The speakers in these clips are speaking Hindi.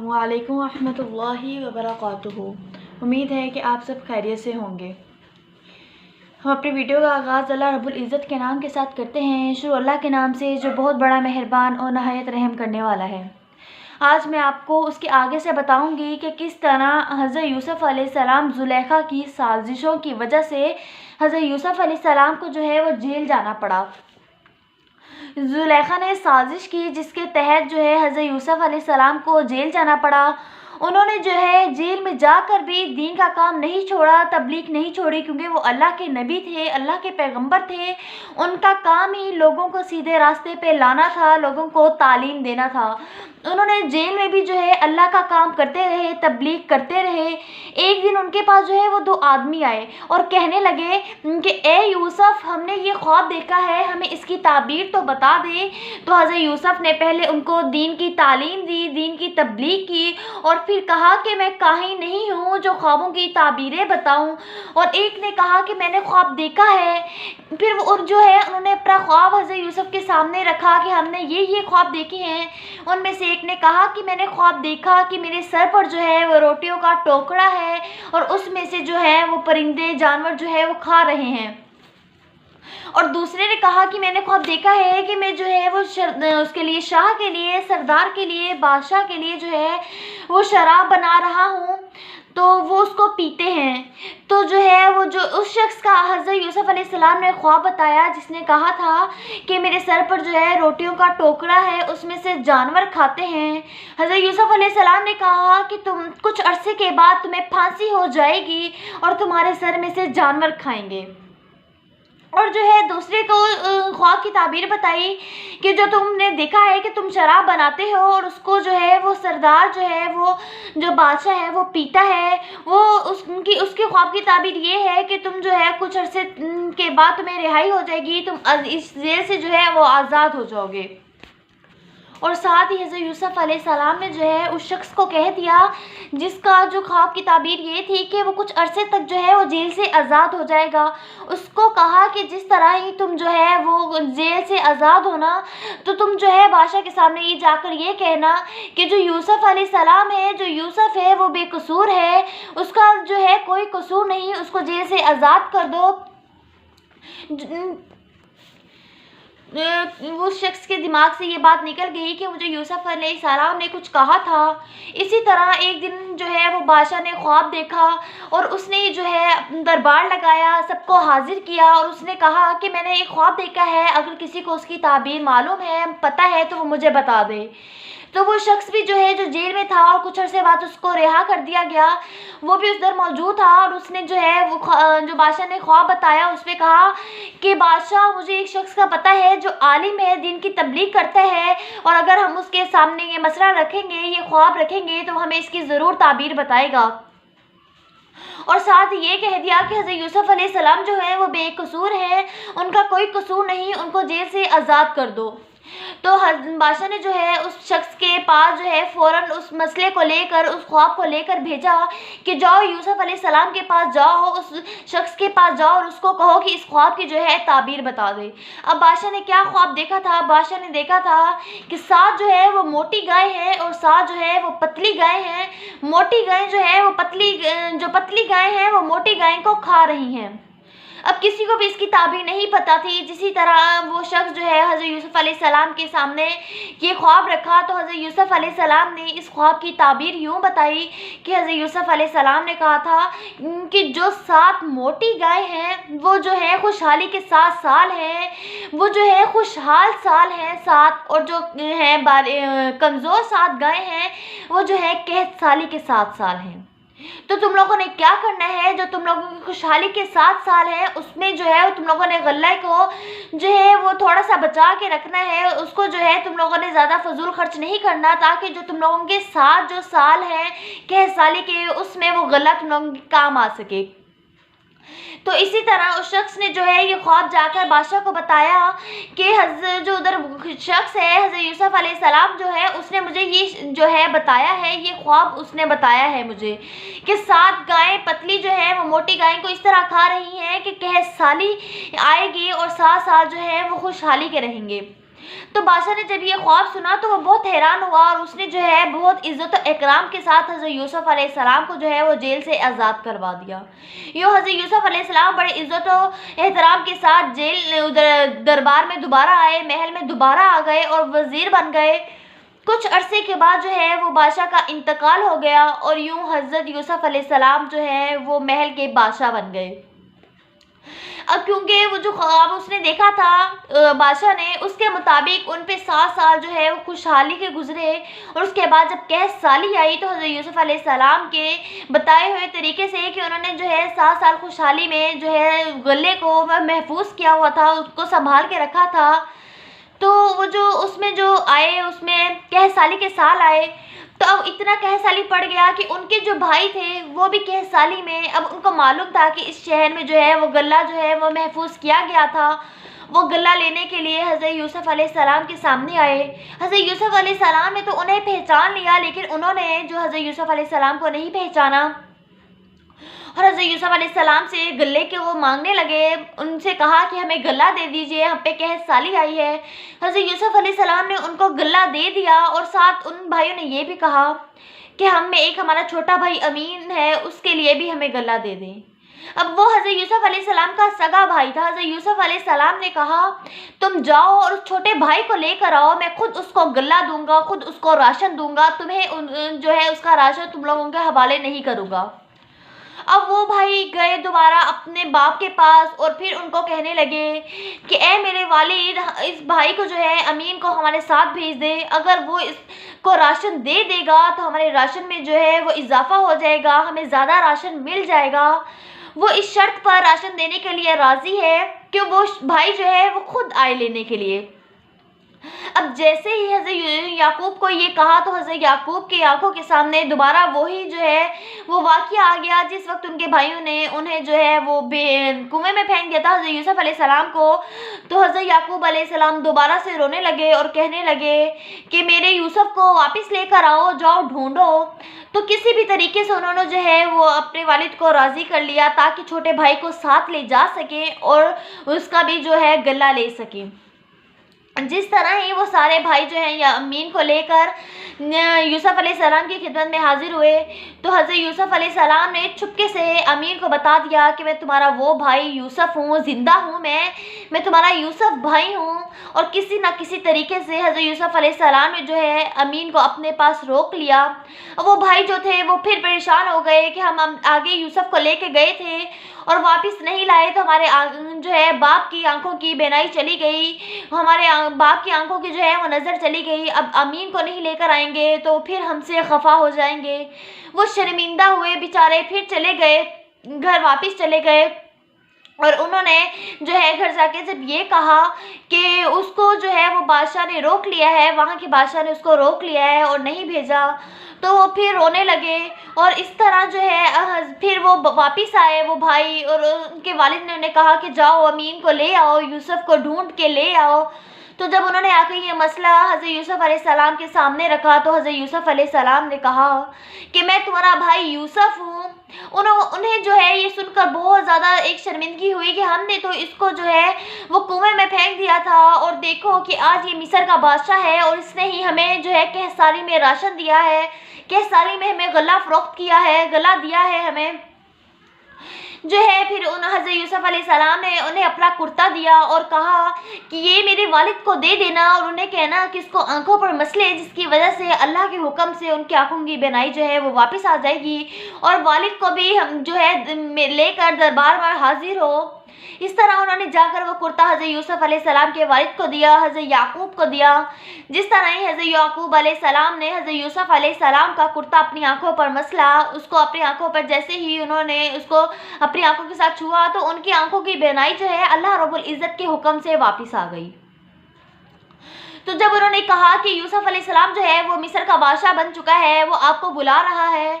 अस्सलामुअलैकुम रहमतुल्लाहि व बरकातुहू। उम्मीद है कि आप सब खैरियत से होंगे। हम अपनी वीडियो का आगाज़ अल्लाह रब्बुल इज़्ज़त के नाम के साथ करते हैं। शुरू अल्लाह के नाम से जो बहुत बड़ा मेहरबान और नहायत रहम करने वाला है। आज मैं आपको उसके आगे से बताऊंगी कि किस तरह हज़रत यूसुफ़ अलैहिस्सलाम ज़ुलेखा की साजिशों की वजह से हज़रत यूसुफ़ अलैहिस्सलाम को जो है वो जेल जाना पड़ा। ज़ुलेखा ने साजिश की जिसके तहत जो है हज़रत यूसुफ़ अलैहिस्सलाम को जेल जाना पड़ा। उन्होंने जो है जेल में जाकर भी दीन का काम नहीं छोड़ा, तबलीग नहीं छोड़ी, क्योंकि वो अल्लाह के नबी थे, अल्लाह के पैगंबर थे। उनका काम ही लोगों को सीधे रास्ते पे लाना था, लोगों को तालीम देना था। उन्होंने जेल में भी जो है अल्लाह का काम करते रहे, तबलीग करते रहे। एक दिन उनके पास जो है वो दो आदमी आए और कहने लगे कि ए यूसुफ, हमने ये ख्वाब देखा है, हमें इसकी ताबीर तो बता दे। तो हज़रत यूसुफ ने पहले उनको दीन की तालीम दी, दीन की तबलीग की और फिर कहा कि मैं काहिन नहीं हूँ जो ख्वाबों की ताबीरें बताऊँ। और एक ने कहा कि मैंने ख्वाब देखा है। फिर वो जो है उन्होंने अपना ख्वाब हज़रत यूसुफ के सामने रखा कि हमने ये ख्वाब देखे हैं। उनमें से एक ने कहा कि मैंने ख्वाब देखा कि मेरे सर पर जो है वो रोटियों का टोकरा है और उसमें से जो है वो परिंदे जानवर जो है वो खा रहे हैं। और दूसरे ने कहा कि मैंने ख्वाब देखा है कि मैं जो है वो उसके लिए, शाह के लिए, सरदार के लिए, बादशाह के लिए जो है वो शराब बना रहा हूँ, तो वो उसको पीते हैं। तो जो है वो जो उस शख्स का हज़रत यूसुफ अलैहिस्सलाम ने ख्वाब बताया जिसने कहा था कि मेरे सर पर जो है रोटियों का टोकरा है, उसमें से जानवर खाते हैं। हज़रत यूसुफ अलैहिस्सलाम ने कहा कि तुम कुछ अरसे के बाद तुम्हें फांसी हो जाएगी और तुम्हारे सर में से जानवर खाएंगे। और जो है दूसरे को ख्वाब की ताबीर बताई कि जो तुमने देखा है कि तुम शराब बनाते हो और उसको जो है वो सरदार जो है वो जो बादशाह है वो पीता है। वो उसके ख्वाब की ताबीर ये है कि तुम जो है कुछ अरसे के बाद तुम्हें रिहाई हो जाएगी, तुम इस जेल से जो है वो आज़ाद हो जाओगे। और साथ ही हज़रत यूसुफ अलैहिस्सलाम ने जो है उस शख्स को कह दिया जिसका जो ख्वाब की ताबीर ये थी कि वो कुछ अरसे तक जो है वो जेल से आज़ाद हो जाएगा, उसको कहा कि जिस तरह ही तुम जो है वो जेल से आज़ाद होना, तो तुम जो है बादशाह के सामने ये जाकर ये कहना कि जो यूसुफ अलैहिस्सलाम है, जो यूसुफ है वो बेकसूर है, उसका जो है कोई कसूर नहीं, उसको जेल से आज़ाद कर दो। उस शख्स के दिमाग से ये बात निकल गई कि मुझे यूसुफ अलैहिस्सलाम ने कुछ कहा था। इसी तरह एक दिन जो है वो बादशाह ने ख्वाब देखा और उसने जो है दरबार लगाया, सबको हाजिर किया और उसने कहा कि मैंने एक ख्वाब देखा है, अगर किसी को उसकी ताबीर मालूम है, पता है, तो वो मुझे बता दे। तो वो शख्स भी जो है जो जेल में था और कुछ अरसे बाद उसको रिहा कर दिया गया, वो भी उस दर मौजूद था और उसने जो है वो जो बादशाह ने ख्वाब बताया उसमें कहा कि बादशाह, मुझे एक शख्स का पता है जो आलिम है, दीन की तबलीग करता है, और अगर हम उसके सामने ये मसला रखेंगे, ये ख्वाब रखेंगे, तो हमें इसकी ज़रूर ताबीर बताएगा। और साथ ये कह दिया कि हज़रत यूसुफ अलैहिस्सलाम जो है वो बेकसूर है, उनका कोई कसूर नहीं, उनको जेल से आज़ाद कर दो। तो बादशाह ने जो है उस शख्स के पास जो है फ़ौरन उस मसले को लेकर, उस ख्वाब को लेकर भेजा कि जाओ यूसुफ अलैहिस्सलाम के पास जाओ, उस शख्स के पास जाओ और उसको कहो कि इस ख्वाब की जो है ताबीर बता दे। अब बादशाह ने क्या ख्वाब देखा था? बादशाह ने देखा था कि 7 जो है वो मोटी गाय हैं और 7 जो है वो पतली गाय हैं। मोटी गाय जो है वो पतली गाय हैं वो मोटी गाय को खा रही हैं। अब किसी को भी इसकी ताबीर नहीं पता थी। जिसी तरह वो शख्स जो है हज़रत यूसुफ अलैहिस्सलाम के सामने ये ख्वाब रखा, तो हज़रत यूसुफ अलैहिस्सलाम ने इस ख्वाब की ताबीर यूँ बताई कि हज़रत यूसुफ अलैहिस्सलाम ने कहा था कि जो 7 मोटी गाय हैं वो जो है खुशहाली के 7 साल हैं, वो जो है खुशहाल साल हैं 7, और जो है कमज़ोर 7 गाय हैं वो जो है कहत साली के 7 साल हैं। तो तुम लोगों ने क्या करना है, जो तुम लोगों की खुशहाली के 7 साल है उसमें जो है तुम लोगों ने गल्ला को जो है वो थोड़ा सा बचा के रखना है, उसको जो है तुम लोगों ने ज़्यादा फजूल खर्च नहीं करना, ताकि जो तुम लोगों के 7 जो साल हैं कह साली के उसमें वो गल्ला तुम लोगों के काम आ सके। तो इसी तरह उस शख्स ने जो है ये ख्वाब जाकर बादशाह को बताया कि जो उधर शख्स है हज़रत यूसुफ अलैहिस्सलाम जो है उसने मुझे ये जो है बताया है, ये ख्वाब उसने बताया है मुझे कि 7 गायें पतली जो है वो मोटी गाय को इस तरह खा रही हैं कि कह साली आएगी और 7 साल जो है वो खुशहाली के रहेंगे। तो बादशाह ने जब ये ख्वाब सुना तो वो बहुत हैरान हुआ और उसने जो है बहुत इज़्ज़त और इकराम के साथ हज़रत यूसुफ़ अलैहिस्सलाम को जो है वो जेल से आज़ाद करवा दिया। यूँ हज़रत यूसुफ़ अलैहिस्सलाम बड़े इज़्ज़त और एहतराम के साथ जेल उधर दरबार में दोबारा आए, महल में दोबारा आ गए और वज़ीर बन गए। कुछ अरसे के बाद जो है वो बादशाह का इंतकाल हो गया और यूँ हज़रत यूसुफ़ अलैहिस्सलाम जो है वो महल के बादशाह बन गए। अब क्योंकि वो जो ख्वाब उसने देखा था बादशाह ने, उसके मुताबिक उन पे 7 साल जो है वो खुशहाली के गुजरे और उसके बाद जब कैद साली आई तो हज़रत यूसुफ़ अलैहिस्सलाम के बताए हुए तरीके से कि उन्होंने जो है 7 साल खुशहाली में जो है गले को वह महफूज किया हुआ था, उसको संभाल के रखा था। तो वो जो उसमें जो आए, उसमें कैद साली के साल आए, तो अब इतना कैद साली पड़ गया कि उनके जो भाई थे वो भी कैद साली में, अब उनको मालूम था कि इस शहर में जो है वो गला जो है वो महफूज किया गया था। वो गला लेने के लिए हज़रत यूसुफ़ अलैहिस्सलाम के सामने आए। हज़रत यूसुफ़ अलैहिस्सलाम ने तो उन्हें पहचान लिया, लेकिन उन्होंने जो हज़रत यूसुफ़ अलैहिस्सलाम को नहीं पहचाना और हज़रत यूसुफ़ अलैहिस्सलाम से गले के वो मांगने लगे। उनसे कहा कि हमें गला दे दीजिए, हम पे कैद साली आई है। हज़रत यूसुफ़ अलैहिस्सलाम ने उनको गला दे दिया और साथ उन भाइयों ने ये भी कहा कि हम में एक हमारा छोटा भाई अमीन है, उसके लिए भी हमें गला दे दें। अब वो हज़रत यूसुफ़ अलैहिस्सलाम का सगा भाई था। हज़रत यूसुफ़ अलैहिस्सलाम ने कहा, तुम जाओ और उस छोटे भाई को लेकर आओ, मैं खुद उसको गला दूंगा, खुद उसको राशन दूंगा, तुम्हें जो है उसका राशन तुम लोगों के हवाले नहीं करूँगा। अब वो भाई गए दोबारा अपने बाप के पास और फिर उनको कहने लगे कि ए मेरे वालिद, इस भाई को जो है अमीन को हमारे साथ भेज दे, अगर वो इसको राशन दे देगा तो हमारे राशन में जो है वो इजाफा हो जाएगा, हमें ज़्यादा राशन मिल जाएगा। वो इस शर्त पर राशन देने के लिए राज़ी है कि वो भाई जो है वो खुद आए लेने के लिए। अब जैसे ही हज़रत याकूब को ये कहा तो हज़रत याकूब की आंखों के सामने दोबारा वही जो है वो वाक़या आ गया जिस वक्त उनके भाइयों ने उन्हें जो है वो कुएं में फेंक दिया था हज़रत यूसुफ़ अलैहिस्सलाम को। तो हज़रत याकूब अलैहिस्सलाम दोबारा से रोने लगे और कहने लगे कि मेरे यूसुफ़ को वापस लेकर आओ, जाओ ढूंढो। तो किसी भी तरीके से उन्होंने जो है वो अपने वालिद को राज़ी कर लिया ताकि छोटे भाई को साथ ले जा सकें और उसका भी जो है गला ले सकें। जिस तरह ही वो सारे भाई जो हैं या अमीन को लेकर यूसुफ़ अलैहिस्सलाम की खिदमत में हाजिर हुए तो हज़रत यूसुफ़ अलैहिस्सलाम ने चुपके से अमीन को बता दिया कि मैं तुम्हारा वो भाई यूसुफ़ हूँ, ज़िंदा हूँ, मैं तुम्हारा यूसुफ़ भाई हूँ। और किसी न किसी तरीके से हज़रत यूसुफ़ अलैहिस्सलाम ने जो है अमीन को अपने पास रोक लिया। वो भाई जो थे वो फिर परेशान हो गए कि हम आगे यूसुफ़ को लेके गए थे और वापस नहीं लाए तो हमारे जो है बाप की आंखों की बीनाई चली गई, हमारे बाप की आंखों की जो है वो नज़र चली गई। अब अमीन को नहीं लेकर आएंगे तो फिर हमसे खफा हो जाएंगे। वो शर्मिंदा हुए बेचारे, फिर चले गए, घर वापस चले गए और उन्होंने जो है घर जाके जब ये कहा कि उसको जो है वो बादशाह ने रोक लिया है, वहाँ के बादशाह ने उसको रोक लिया है और नहीं भेजा, तो वो फिर रोने लगे। और इस तरह जो है फिर वो वापस आए वो भाई और उनके वालिद ने उन्हें कहा कि जाओ अमीन को ले आओ, यूसुफ़ को ढूंढ के ले आओ। तो जब उन्होंने आकर ये मसला हज़रत यूसुफ़ अलैहिस्सलाम के सामने रखा तो हज़रत यूसुफ़ अलैहिस्सलाम ने कहा कि मैं तुम्हारा भाई यूसुफ़ हूँ। उन्हें जो है ये सुनकर बहुत ज़्यादा एक शर्मिंदगी हुई कि हमने तो इसको जो है वो कुएं में फेंक दिया था और देखो कि आज ये मिस्र का बादशाह है और इसने ही हमें जो है कैसारी में राशन दिया है, कैसारी में हमें गला फ़रोख्त किया है, गला दिया है हमें जो है। फिर हज़रत यूसुफ़ अलैहिस्सलाम ने उन्हें अपना कुर्ता दिया और कहा कि ये मेरे वालिद को दे देना और उन्हें कहना कि इसको आंखों पर मसले जिसकी वजह से अल्लाह के हुक्म से उनकी आंखों की बीनाई जो है वो वापस आ जाएगी और वालिद को भी हम जो है लेकर दरबार में हाजिर हो। इस तरह उन्होंने जाकर वो कुर्ता हज़रत यूसुफ़ अलैहिस्सलाम के वालिद को दिया, हज़रत याकूब को दिया। जिस तरह ही हज़रत याकूब अलैहिस्सलाम ने हज़रत यूसुफ़ अलैहिस्सलाम का कुर्ता अपनी आंखों पर मसला, उसको अपनी आंखों पर जैसे ही उन्होंने उसको अपनी आंखों के साथ छुआ तो उनकी आंखों की बीनाई जो है अल्लाह रब्बुल इज़्ज़त के हुक्म से वापस आ गई। तो जब उन्होंने कहा कि यूसुफ़ अलैहिस्सलाम जो है वो मिस्र का बादशाह बन चुका है, वो आपको बुला रहा है,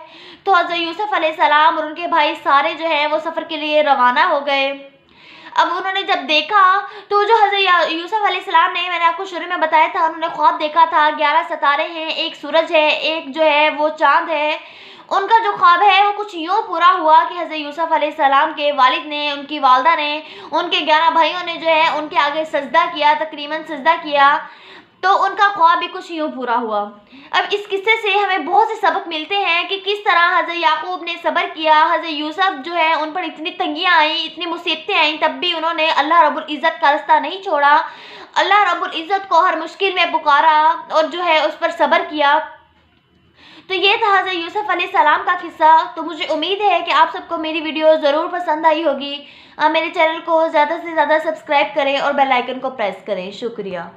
तो हज़रत यूसुफ़ अलैहिस्सलाम और उनके भाई सारे जो हैं वो सफ़र के लिए रवाना हो गए। अब उन्होंने जब देखा तो जो हज़रत यूसुफ़ अलैहिस्सलाम ने, मैंने आपको शुरू में बताया था, उन्होंने ख्वाब देखा था 11 सितारे हैं, एक सूरज है, एक जो है वो चाँद है उनका जो ख्वाब है वो कुछ यूँ पूरा हुआ कि हज़रत यूसुफ अलैहिस्सलाम के वालिद ने, उनकी वालदा ने, उनके 11 भाइयों ने जो है उनके आगे सजदा किया, तकरीबन सजदा किया, तो उनका ख्वाब भी कुछ यूँ पूरा हुआ। अब इस किस्से से हमें बहुत से सबक मिलते हैं कि किस तरह हज़रत याकूब ने सब्र किया। हज़रत यूसुफ जो है उन पर इतनी तंगियाँ आईं, इतनी मुसीबतें आईं, तब भी उन्होंने अल्लाह रब्बुल इज़्ज़त का रास्ता नहीं छोड़ा। अल्लाह रब्बुल इज़्ज़त को हर मुश्किल में पुकारा और जो है उस पर सब्र किया। तो ये था हज़रत यूसुफ अलैहिस्सलाम का किस्सा। तो मुझे उम्मीद है कि आप सबको मेरी वीडियो ज़रूर पसंद आई होगी। मेरे चैनल को ज़्यादा से ज़्यादा सब्सक्राइब करें और बेल आइकन को प्रेस करें। शुक्रिया।